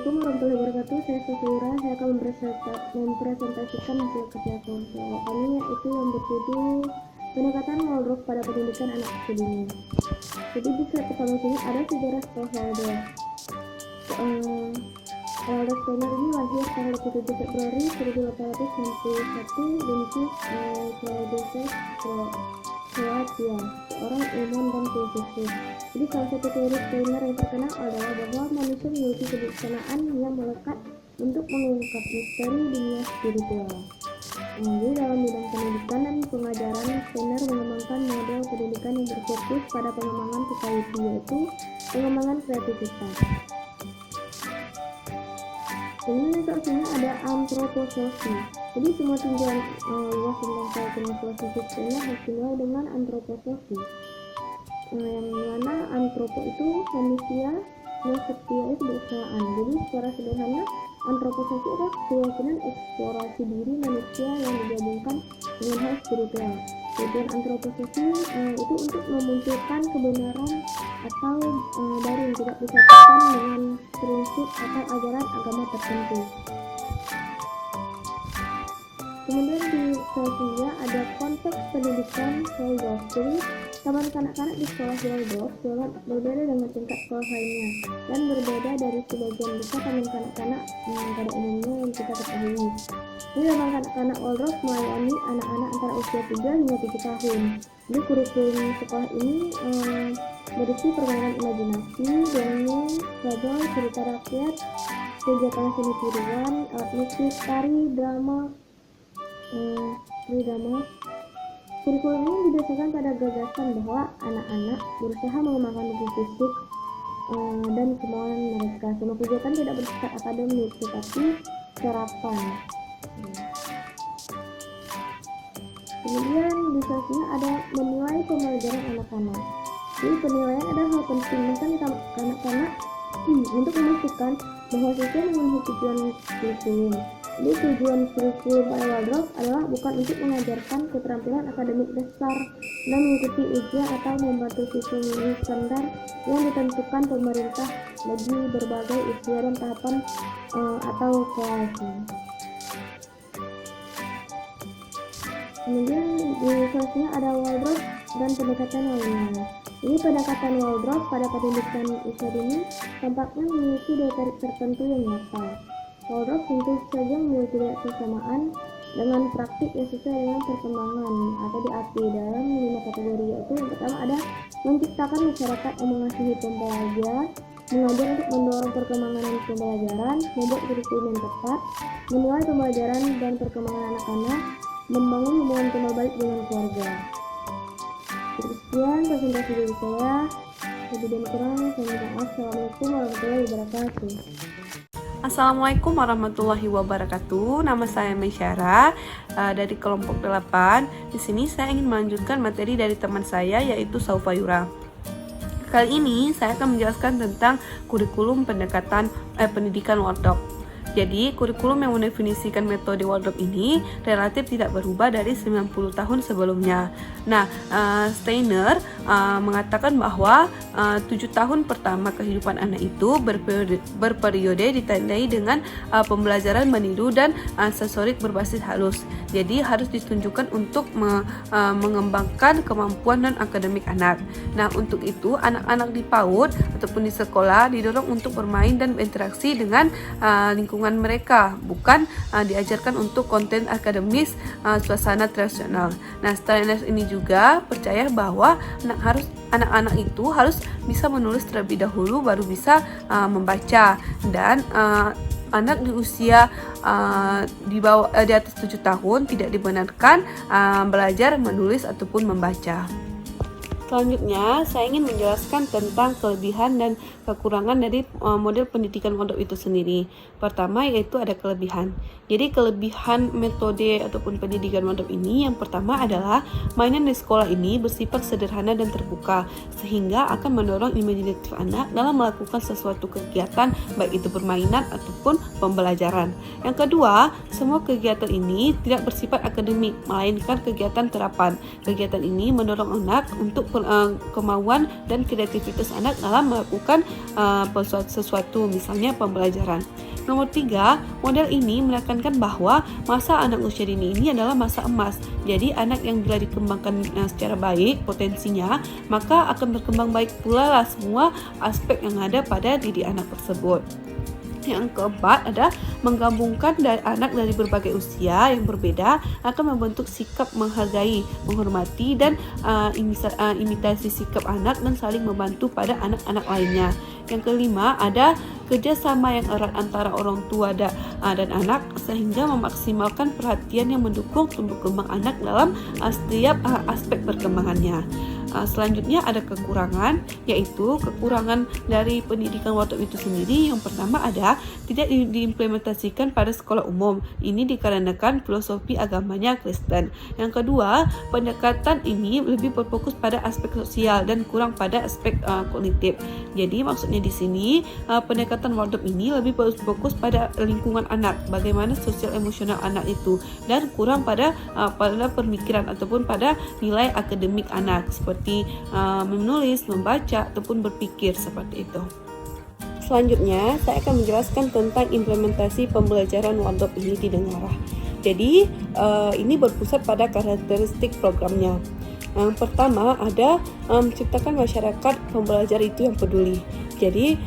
Assalamualaikum warahmatullahi wabarakatuh. Saya Sofira. Saya akan mempresentasikan hasil kerja kelompok kami, yaitu yang berjudul pendekatan Waldorf pada pendidikan anak usia dini. Jadi di slide pertama sini ada sejarah sekolah Waldorf. Waldorf Steiner ini lahir tanggal 27 Februari 1891 di Claudius, Kroasia, seorang ilmuwan dan filsuf. Jadi salah satu teori Steiner yang terkenal adalah bahwa manusia memiliki kebijaksanaan yang melekat untuk mengungkap misteri dunia spiritual. Jadi dalam bidang pendidikan dan pengajaran, Steiner mengembangkan model pendidikan yang berfokus pada pengembangan society, yaitu pengembangan kreativitas. Ini selanjutnya ada antroposofi. Jadi semua tinjauan luas tentang keyakinan filosofis Steiner harus dimulai dengan antroposofi. Yang mana antropo itu manusia, yang setia itu kebersaan. Jadi secara sederhana antroposofi adalah keyakinan eksplorasi diri manusia yang digabungkan dengan hal spiritual. Tujuan antroposofi itu untuk memunculkan kebenaran atau baru yang tidak disatukan dengan prinsip atau ajaran agama tertentu. Kemudian di selanjutnya ada konteks pendidikan Waldorf. Jadi taman kanak-kanak di sekolah Waldorf berbeda dengan tingkat sekolah lainnya dan berbeda dari sebagian besar taman kanak-kanak pada umumnya yang kita ketahui. Jadi taman kanak-kanak Waldorf melayani anak-anak antara usia 3 hingga 7 tahun. Jadi kurikulum sekolah ini berisi permainan imajinasi, dongeng, fabel, cerita rakyat, kegiatan seni tiruan, alat musik, tari, drama. Kurikulum ini didasarkan pada gagasan bahwa anak-anak berusaha mengembangkan tubuh fisik dan kemauan mereka. Semua kegiatan tidak bersifat akademik, tetapi serapan. Kemudian di selanjutnya ada menilai pembelajaran anak-anak. Jadi penilaian adalah hal penting bahkan anak-anak untuk memastikan bahwa siswa memenuhi tujuan kurikulum. Jadi tujuan kurikulum pada Waldorf adalah bukan untuk mengajarkan keterampilan akademik dasar dan mengikuti ujian atau membantu siswa memenuhi standar yang ditentukan pemerintah bagi berbagai usia dan tahapan atau kelas. Kemudian di selanjutnya ada Waldorf dan pendekatan lainnya. Ini pendekatan Waldorf pada pendidikan usia dini tampaknya memiliki daya tarik tertentu yang nyata. Waldorf tentu saja memiliki kesamaan dengan praktik yang sesuai dengan perkembangan atau DAP dalam 5 kategori, yaitu yang pertama ada menciptakan masyarakat yang mengasihi pembelajar, mengajar untuk mendorong perkembangan pembelajaran, membuat kurikulum yang tepat, menilai pembelajaran dan perkembangan anak-anak, membangun hubungan timbal balik dengan keluarga. Sekian presentasi dari saya. Lebih dan kurang saya minta maaf. Assalamualaikum warahmatullahi wabarakatuh. Assalamualaikum warahmatullahi wabarakatuh. Nama saya Mesyara dari kelompok 8. Di sini saya ingin melanjutkan materi dari teman saya yaitu Saufayura. Kali ini saya akan menjelaskan tentang kurikulum pendidikan Waldorf. Jadi, kurikulum yang mendefinisikan metode Waldorf ini relatif tidak berubah dari 90 tahun sebelumnya. Nah, Steiner mengatakan bahwa 7 tahun pertama kehidupan anak itu berperiode ditandai dengan pembelajaran meniru dan sensorik berbasis halus. Jadi, harus ditunjukkan untuk mengembangkan kemampuan dan akademik anak. Nah, untuk itu anak-anak di PAUD ataupun di sekolah didorong untuk bermain dan berinteraksi dengan lingkungan mereka, bukan diajarkan untuk konten akademis suasana tradisional. Nah, Steiner ini juga percaya bahwa anak-anak itu harus bisa menulis terlebih dahulu baru bisa membaca, dan anak di usia di atas 7 tahun tidak dibenarkan belajar menulis ataupun membaca. Selanjutnya, saya ingin menjelaskan tentang kelebihan dan kekurangan dari model pendidikan Waldorf itu sendiri. Pertama yaitu ada kelebihan. Jadi kelebihan metode ataupun pendidikan Waldorf ini yang pertama adalah mainan di sekolah ini bersifat sederhana dan terbuka, sehingga akan mendorong imajinatif anak dalam melakukan sesuatu kegiatan, baik itu permainan ataupun pembelajaran. Yang kedua, semua kegiatan ini tidak bersifat akademik, melainkan kegiatan terapan. Kegiatan ini mendorong anak untuk kemauan dan kreativitas anak dalam melakukan sesuatu, misalnya pembelajaran. Nomor 3, model ini menekankan bahwa masa anak usia dini ini adalah masa emas. Jadi anak yang bila dikembangkan secara baik potensinya, maka akan berkembang baik pula lah semua aspek yang ada pada diri anak tersebut. Yang keempat ada menggabungkan anak dari berbagai usia yang berbeda akan membentuk sikap menghargai, menghormati, dan imitasi sikap anak dan saling membantu pada anak-anak lainnya. Yang kelima ada kerjasama yang erat antara orang tua dan anak sehingga memaksimalkan perhatian yang mendukung tumbuh kembang anak dalam setiap aspek perkembangannya. Selanjutnya ada kekurangan, yaitu kekurangan dari pendidikan wardrob itu sendiri. Yang pertama ada tidak diimplementasikan pada sekolah umum. Ini dikarenakan filosofi agamanya Kristen. Yang kedua, pendekatan ini lebih berfokus pada aspek sosial dan kurang pada aspek kognitif. Jadi maksudnya di sini pendekatan wardrob ini lebih fokus pada lingkungan anak, bagaimana sosial emosional anak itu, dan kurang pada pemikiran ataupun pada nilai akademik anak seperti menulis, membaca, ataupun berpikir seperti itu. Selanjutnya, saya akan menjelaskan tentang implementasi pembelajaran wardrob ini di negara. Jadi, ini berpusat pada karakteristik programnya. Yang pertama ada menciptakan masyarakat pembelajar itu yang peduli. Jadi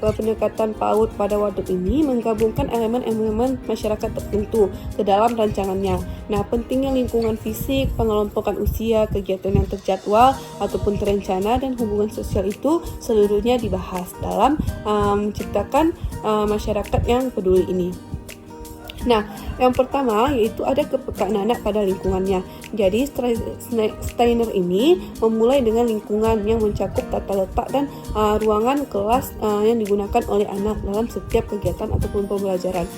pendekatan PAUD pada wardrob ini menggabungkan elemen-elemen masyarakat tertentu ke dalam rancangannya. Nah, pentingnya lingkungan fisik, pengelompokan usia, kegiatan yang terjadwal ataupun terencana, dan hubungan sosial itu seluruhnya dibahas dalam menciptakan masyarakat yang peduli ini. Nah, yang pertama yaitu ada kepekaan anak pada lingkungannya. Jadi Steiner ini memulai dengan lingkungan yang mencakup tata letak dan ruangan kelas yang digunakan oleh anak dalam setiap kegiatan ataupun pembelajaran.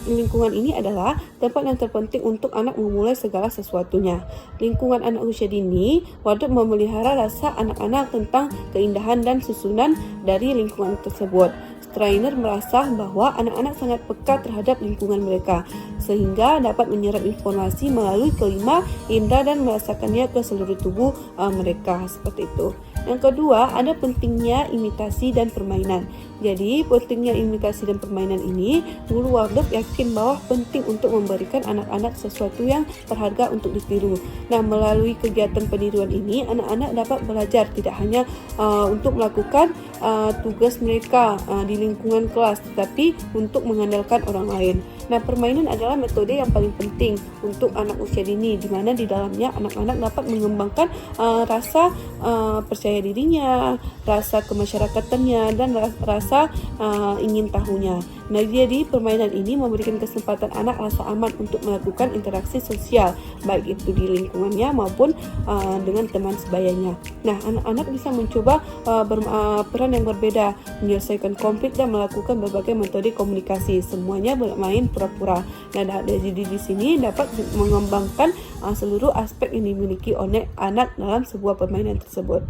Lingkungan ini adalah tempat yang terpenting untuk anak memulai segala sesuatunya. Lingkungan anak usia dini wardrob memelihara rasa anak-anak tentang keindahan dan susunan dari lingkungan tersebut. Steiner merasa bahwa anak-anak sangat peka terhadap lingkungan mereka, sehingga dapat menyerap informasi melalui kelima indera dan merasakannya ke seluruh tubuh mereka, seperti itu. Yang kedua, ada pentingnya imitasi dan permainan. Jadi, pentingnya imitasi dan permainan ini, guru wardrob yakin bahwa penting untuk memberikan anak-anak sesuatu yang berharga untuk ditiru. Nah, melalui kegiatan peniruan ini, anak-anak dapat belajar tidak hanya untuk melakukan tugas mereka di lingkungan kelas, tetapi untuk mengandalkan orang lain. Nah, permainan adalah metode yang paling penting untuk anak usia dini, di mana di dalamnya anak-anak dapat mengembangkan rasa percaya dirinya, rasa kemasyarakatannya, dan rasa ingin tahunya. Nah, jadi permainan ini memberikan kesempatan anak rasa aman untuk melakukan interaksi sosial, baik itu di lingkungannya maupun dengan teman sebayanya. Nah, anak-anak bisa mencoba peran yang berbeda, menyelesaikan konflik dan melakukan berbagai metode komunikasi. Semuanya bermain pura-pura. Nah, jadi di sini dapat mengembangkan seluruh aspek yang dimiliki oleh anak dalam sebuah permainan tersebut.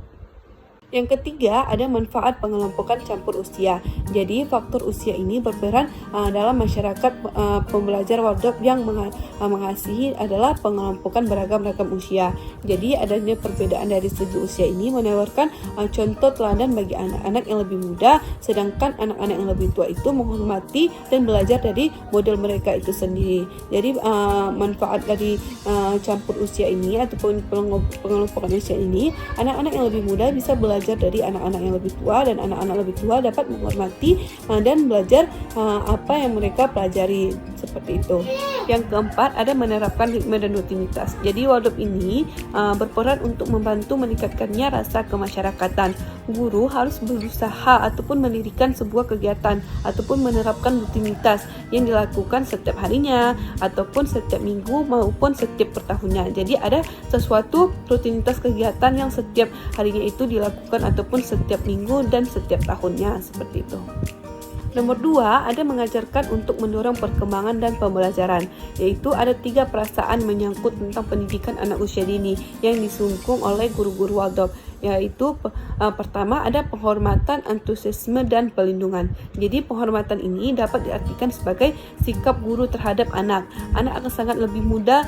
Yang ketiga, ada manfaat pengelompokan campur usia. Jadi, faktor usia ini berperan dalam masyarakat pembelajar wardrob yang mengasihi adalah pengelompokan beragam-ragam usia. Jadi, adanya perbedaan dari segi usia ini menawarkan contoh teladan bagi anak-anak yang lebih muda, sedangkan anak-anak yang lebih tua itu menghormati dan belajar dari model mereka itu sendiri. Jadi, manfaat dari campur usia ini ataupun pengelompokan usia ini, anak-anak yang lebih muda bisa belajar dari anak-anak yang lebih tua, dan anak-anak lebih tua dapat menghormati dan belajar apa yang mereka pelajari, seperti itu. Yang keempat, ada menerapkan hikmah dan rutinitas. Jadi wardrob ini berperan untuk membantu meningkatkannya rasa kemasyarakatan. Guru harus berusaha ataupun mendirikan sebuah kegiatan ataupun menerapkan rutinitas yang dilakukan setiap harinya ataupun setiap minggu maupun setiap pertahunnya. Jadi ada sesuatu rutinitas kegiatan yang setiap harinya itu dilakukan ataupun setiap minggu dan setiap tahunnya, seperti itu. Nomor 2, ada mengajarkan untuk mendorong perkembangan dan pembelajaran, yaitu ada 3 perasaan menyangkut tentang pendidikan anak usia dini yang disungkung oleh guru-guru wardrob. yaitu pertama ada penghormatan, antusiasme, dan pelindungan. Jadi penghormatan ini dapat diartikan sebagai sikap guru terhadap anak. Anak akan sangat lebih mudah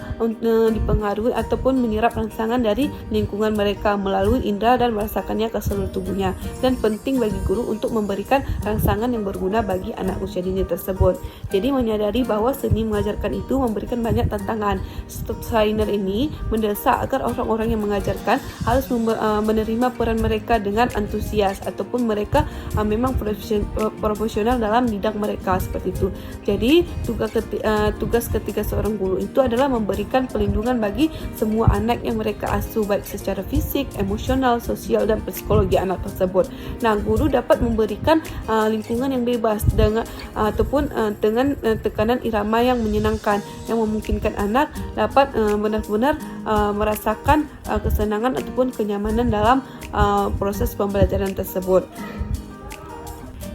dipengaruhi ataupun menyerap rangsangan dari lingkungan mereka melalui indera dan merasakannya ke seluruh tubuhnya. Dan penting bagi guru untuk memberikan rangsangan yang berguna bagi anak usia dini tersebut. Jadi menyadari bahwa seni mengajarkan itu memberikan banyak tantangan. Steiner ini mendesak agar orang-orang yang mengajarkan harus menerima peran mereka dengan antusias ataupun mereka memang profesional dalam bidang mereka seperti itu. Jadi tugas ketika seorang guru itu adalah memberikan pelindungan bagi semua anak yang mereka asuh baik secara fisik, emosional, sosial, dan psikologi anak tersebut. Nah, guru dapat memberikan lingkungan yang bebas dengan tekanan irama yang menyenangkan yang memungkinkan anak dapat benar-benar merasakan kesenangan ataupun kenyamanan dalam proses pembelajaran tersebut.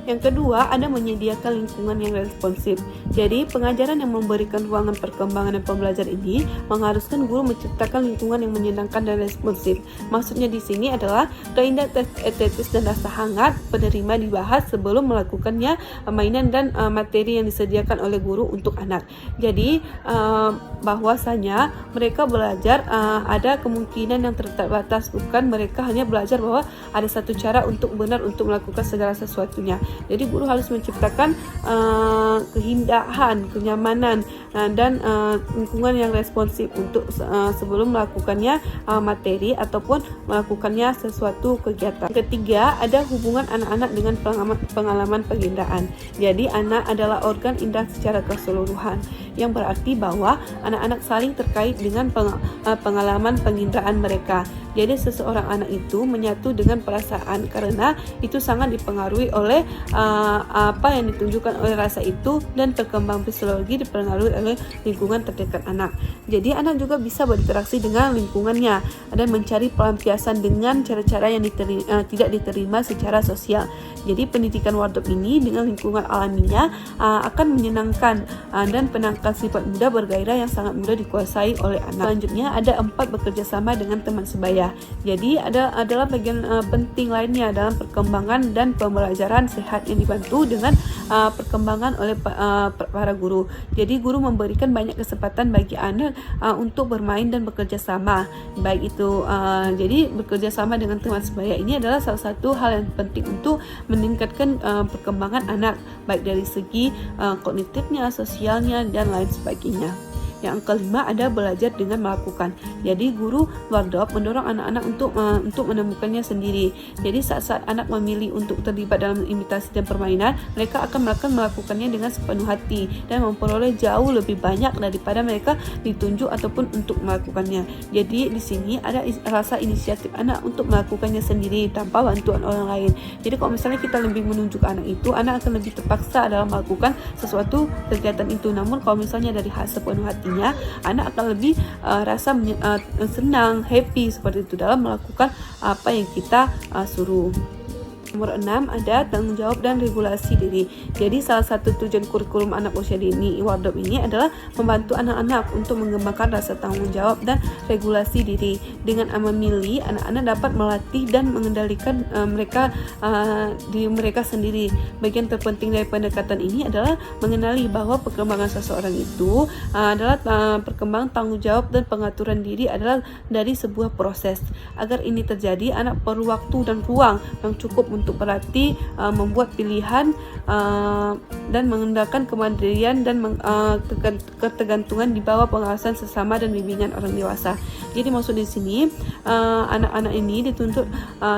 Yang kedua, ada menyediakan lingkungan yang responsif. Jadi, pengajaran yang memberikan ruangan perkembangan dan pembelajaran ini mengharuskan guru menciptakan lingkungan yang menyenangkan dan responsif. Maksudnya di sini adalah keindahan estetis dan rasa hangat penerima dibahas sebelum melakukannya mainan dan materi yang disediakan oleh guru untuk anak. Jadi, bahwasanya mereka belajar ada kemungkinan yang terbatas, bukan mereka hanya belajar bahwa ada satu cara untuk benar untuk melakukan segala sesuatunya. Jadi guru harus menciptakan keindahan, kenyamanan dan lingkungan yang responsif untuk sebelum melakukannya materi ataupun melakukannya sesuatu kegiatan. Ketiga, ada hubungan anak-anak dengan pengalaman penginderaan. Jadi anak adalah organ indera secara keseluruhan, yang berarti bahwa anak-anak saling terkait dengan pengalaman penginderaan mereka. Jadi seseorang anak itu menyatu dengan perasaan karena itu sangat dipengaruhi oleh apa yang ditunjukkan oleh rasa itu, dan perkembangan psikologi dipengaruhi oleh lingkungan terdekat anak. Jadi anak juga bisa berinteraksi dengan lingkungannya dan mencari pelampiasan dengan cara-cara yang tidak diterima secara sosial. Jadi pendidikan Waldorf ini dengan lingkungan alaminya akan menyenangkan dan penangkal sifat muda bergairah yang sangat mudah dikuasai oleh anak. Selanjutnya ada 4, bekerja sama dengan teman sebaya. Jadi adalah bagian penting lainnya dalam perkembangan dan pembelajaran sehat yang dibantu dengan perkembangan oleh para guru. Jadi guru memberikan banyak kesempatan bagi anak untuk bermain dan bekerja sama. Baik itu jadi bekerja sama dengan teman sebaya ini adalah salah satu hal yang penting untuk meningkatkan perkembangan anak baik dari segi kognitifnya, sosialnya, dan lain sebagainya. Yang kelima ada belajar dengan melakukan. Jadi guru Waldorf mendorong anak-anak untuk menemukannya sendiri. Jadi saat anak memilih untuk terlibat dalam imitasi dan permainan, mereka akan melakukannya dengan sepenuh hati dan memperoleh jauh lebih banyak daripada mereka ditunjuk ataupun untuk melakukannya. Jadi di sini ada rasa inisiatif anak untuk melakukannya sendiri tanpa bantuan orang lain. Jadi kalau misalnya kita lebih menunjuk anak itu, anak akan lebih terpaksa dalam melakukan sesuatu kegiatan itu. Namun kalau misalnya dari sepenuh hati, anak akan lebih rasa senang, happy seperti itu dalam melakukan apa yang kita suruh. Nomor 6 ada tanggung jawab dan regulasi diri. Jadi salah satu tujuan kurikulum anak usia dini Waldorf ini adalah membantu anak-anak untuk mengembangkan rasa tanggung jawab dan regulasi diri. Dengan memilih, anak-anak dapat melatih dan mengendalikan diri mereka sendiri. Bagian terpenting dari pendekatan ini adalah mengenali bahwa perkembangan seseorang itu adalah perkembangan tanggung jawab dan pengaturan diri adalah dari sebuah proses. Agar ini terjadi, anak perlu waktu dan ruang yang cukup untuk berlatih, membuat pilihan dan mengendalikan kemandirian dan ketergantungan di bawah pengawasan sesama dan bimbingan orang dewasa. Jadi maksud di sini anak-anak ini dituntut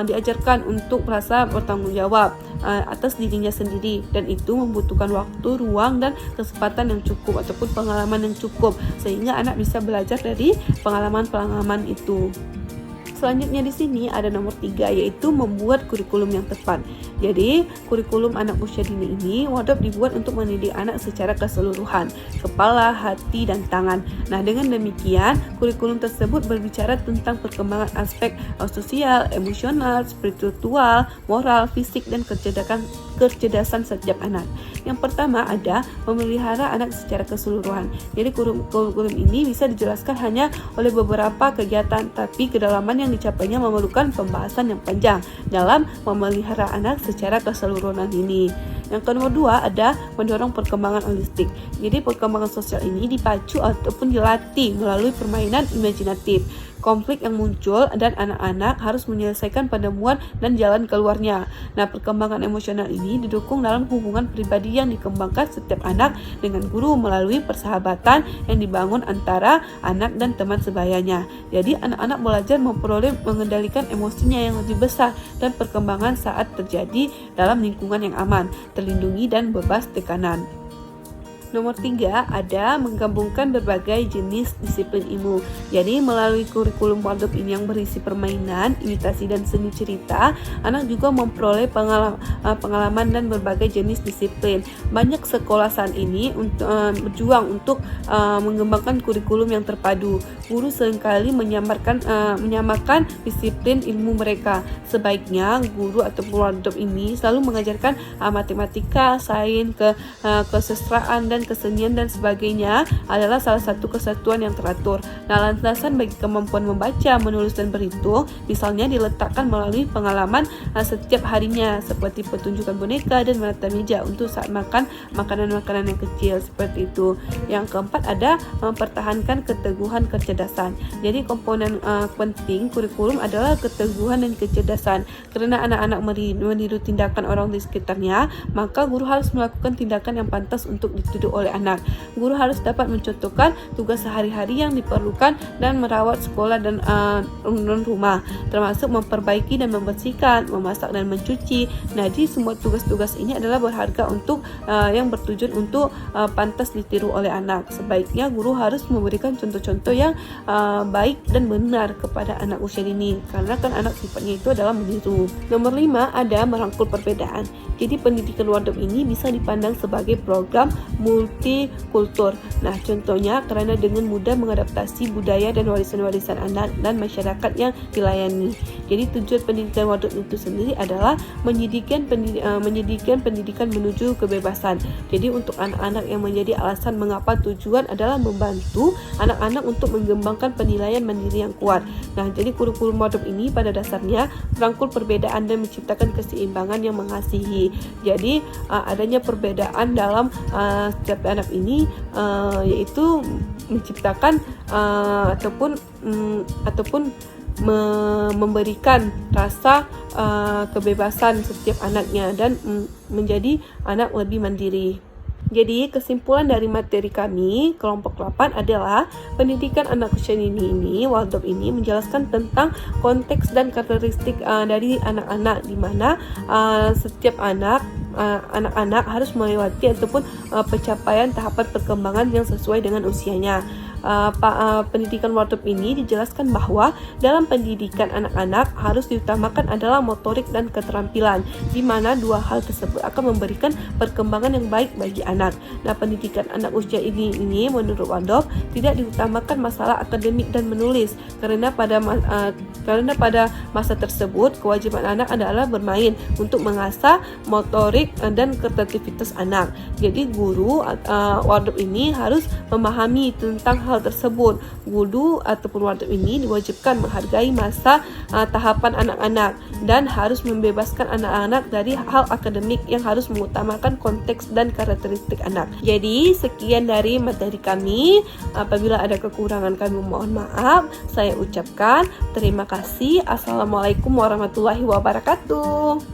diajarkan untuk merasa bertanggung jawab atas dirinya sendiri, dan itu membutuhkan waktu, ruang, dan kesempatan yang cukup ataupun pengalaman yang cukup sehingga anak bisa belajar dari pengalaman-pengalaman itu. Selanjutnya di sini ada nomor 3, yaitu membuat kurikulum yang tepat. Jadi kurikulum anak usia dini ini Waldorf dibuat untuk mendidik anak secara keseluruhan, kepala, hati, dan tangan. Nah, dengan demikian kurikulum tersebut berbicara tentang perkembangan aspek sosial, emosional, spiritual, moral, fisik, dan kecerdasan kecerdasan setiap anak. Yang pertama ada memelihara anak secara keseluruhan. Jadi kurikulum ini bisa dijelaskan hanya oleh beberapa kegiatan, tapi kedalaman yang dicapainya memerlukan pembahasan yang panjang dalam memelihara anak secara keseluruhan ini. Yang kedua ada mendorong perkembangan holistik. Jadi perkembangan sosial ini dipacu ataupun dilatih melalui permainan imajinatif. Konflik yang muncul dan anak-anak harus menyelesaikan penemuan dan jalan keluarnya. Nah, perkembangan emosional ini didukung dalam hubungan pribadi yang dikembangkan setiap anak dengan guru melalui persahabatan yang dibangun antara anak dan teman sebayanya. Jadi, anak-anak belajar memperoleh mengendalikan emosinya yang lebih besar dan perkembangan saat terjadi dalam lingkungan yang aman, terlindungi dan bebas tekanan. Nomor 3 ada menggabungkan berbagai jenis disiplin ilmu. Jadi melalui kurikulum Waldorf ini yang berisi permainan, imitasi dan seni cerita, anak juga memperoleh pengalaman dan berbagai jenis disiplin. Banyak sekolah saat ini berjuang untuk mengembangkan kurikulum yang terpadu. Guru seringkali menyamakan disiplin ilmu mereka. Sebaiknya guru atau Waldorf ini selalu mengajarkan matematika, sains, kesusastraan dan kesenian dan sebagainya adalah salah satu kesatuan yang teratur. Nah, landasan bagi kemampuan membaca, menulis dan berhitung misalnya diletakkan melalui pengalaman setiap harinya seperti pertunjukan boneka dan menata meja untuk saat makan makanan-makanan yang kecil seperti itu. Yang keempat ada mempertahankan keteguhan kecerdasan. Jadi komponen penting kurikulum adalah keteguhan dan kecerdasan. Karena anak-anak meniru tindakan orang di sekitarnya, maka guru harus melakukan tindakan yang pantas untuk ditiru oleh anak. Guru harus dapat mencontohkan tugas sehari-hari yang diperlukan dan merawat sekolah dan rumah, termasuk memperbaiki dan membersihkan, memasak dan mencuci. Nah, jadi semua tugas-tugas ini adalah berharga untuk yang bertujuan untuk pantas ditiru oleh anak. Sebaiknya guru harus memberikan contoh-contoh yang baik dan benar kepada anak usia dini, karena kan anak sifatnya itu adalah meniru. Nomor 5 ada merangkul perbedaan. Jadi pendidikan Waldorf ini bisa dipandang sebagai program multikultur. Nah, contohnya karena dengan mudah mengadaptasi budaya dan warisan-warisan anak dan masyarakat yang dilayani. Jadi tujuan pendidikan Waldorf itu sendiri adalah menyediakan pendidikan menuju kebebasan. Jadi untuk anak-anak yang menjadi alasan mengapa tujuan adalah membantu anak-anak untuk mengembangkan penilaian mandiri yang kuat. Nah, jadi kurikulum Waldorf ini pada dasarnya merangkul perbedaan dan menciptakan keseimbangan yang mengasihi. Jadi adanya perbedaan dalam setiap anak ini yaitu menciptakan ataupun memberikan rasa kebebasan setiap anaknya dan menjadi anak lebih mandiri. Jadi kesimpulan dari materi kami kelompok 8 adalah pendidikan anak usia dini ini Waldorf ini menjelaskan tentang konteks dan karakteristik dari anak-anak, di mana setiap anak-anak harus melewati ataupun pencapaian tahapan perkembangan yang sesuai dengan usianya. Pendidikan Waldorf ini dijelaskan bahwa dalam pendidikan anak-anak harus diutamakan adalah motorik dan keterampilan, di mana dua hal tersebut akan memberikan perkembangan yang baik bagi anak. Nah, pendidikan anak usia ini menurut Waldorf tidak diutamakan masalah akademik dan menulis, karena pada masa tersebut kewajiban anak adalah bermain untuk mengasah motorik dan kreativitas anak. Jadi guru Waldorf ini harus memahami tentang hal tersebut. Guru ataupun Waldorf ini diwajibkan menghargai masa tahapan anak-anak dan harus membebaskan anak-anak dari hal akademik yang harus mengutamakan konteks dan karakteristik anak. Jadi sekian dari materi kami. Apabila ada kekurangan kami mohon maaf. Saya ucapkan terima kasih. Assalamualaikum warahmatullahi wabarakatuh.